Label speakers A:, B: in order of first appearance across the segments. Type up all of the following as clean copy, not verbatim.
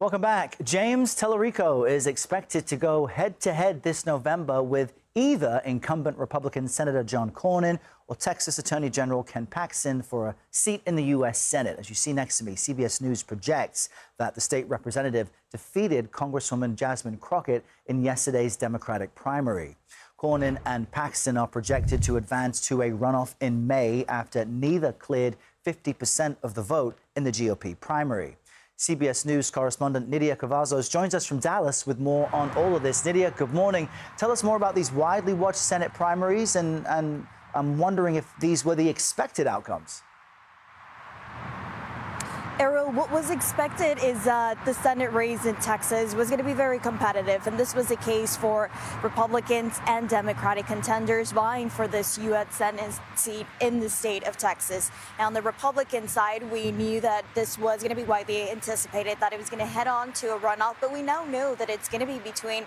A: Welcome back. James Talarico is expected to go head-to-head this November with either incumbent Republican Senator John Cornyn or Texas Attorney General Ken Paxton for a seat in the U.S. Senate. As you see next to me, CBS News projects that the state representative defeated Congresswoman Jasmine Crockett in yesterday's Democratic primary. Cornyn and Paxton are projected to advance to a runoff in May after neither cleared 50% of the vote in the GOP primary. CBS News correspondent Nidia Cavazos joins us from Dallas with more on all of this. Nidia, good morning. Tell us more about these widely watched Senate primaries, and I'm wondering if these were the expected outcomes.
B: Errol, what was expected is that the Senate race in Texas was going to be very competitive, and this was the case for Republicans and Democratic contenders vying for this U.S. Senate seat in the state of Texas. Now, on the Republican side, we knew that this was going to be widely anticipated, that it was going to head on to a runoff, but we now know that it's going to be between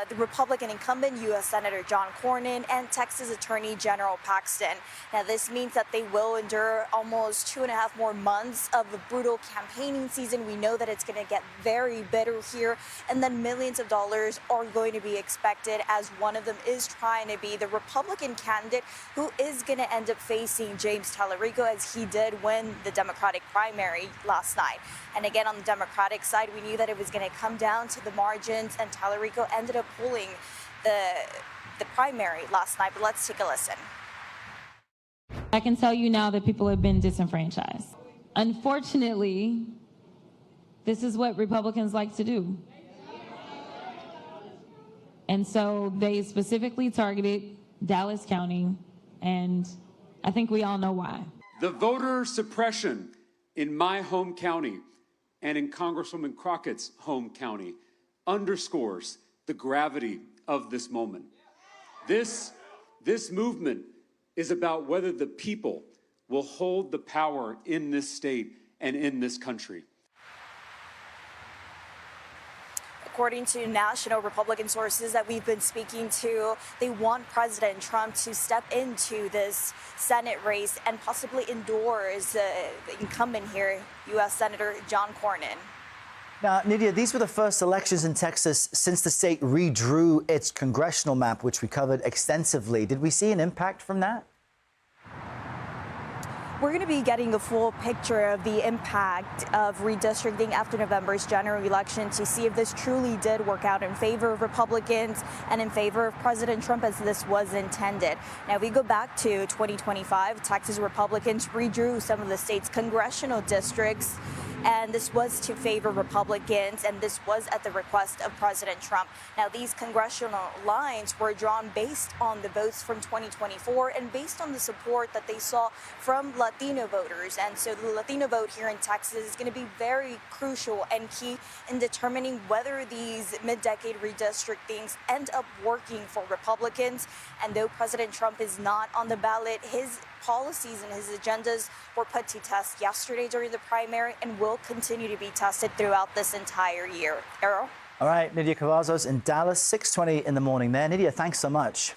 B: the Republican incumbent U.S. Senator John Cornyn and Texas Attorney General Paxton. Now, this means that they will endure almost 2.5 more months of a brutal campaigning season. We know that it's going to get very bitter here, and then millions of dollars are going to be expected, as one of them is trying to be the Republican candidate who is going to end up facing James Talarico, as he did win the Democratic primary last night. And again, on the Democratic side, we knew that it was going to come down to the margins, and Talarico ended up pulling the primary last night. But let's take a listen.
C: I can tell you now that people have been disenfranchised. Unfortunately, this is what Republicans like to do. And so they specifically targeted Dallas County, and I think we all know why.
D: The voter suppression in my home county and in Congresswoman Crockett's home county underscores the gravity of this moment. This movement is about whether the people will hold the power in this state and in this country.
B: According to national Republican sources that we've been speaking to, they want President Trump to step into this Senate race and possibly endorse the incumbent here, U.S. Senator John Cornyn.
A: Now, Nidia, these were the first elections in Texas since the state redrew its congressional map, which we covered extensively. Did we see an impact from that?
B: We're going to be getting a full picture of the impact of redistricting after November's general election to see if this truly did work out in favor of Republicans and in favor of President Trump, as this was intended. Now, if we go back to 2025, Texas Republicans redrew some of the state's congressional districts, and this was to favor Republicans, and this was at the request of President Trump. Now, these congressional lines were drawn based on the votes from 2024 and based on the support that they saw from Latino voters. And so the Latino vote here in Texas is going to be very crucial and key in determining whether these mid-decade redistrictings end up working for Republicans. And though President Trump is not on the ballot, his policies and his agendas were put to test yesterday during the primary and will continue to be tested throughout this entire year. Errol?
A: All right, Nidia Cavazos in Dallas, 6:20 in the morning there. Nidia, thanks so much.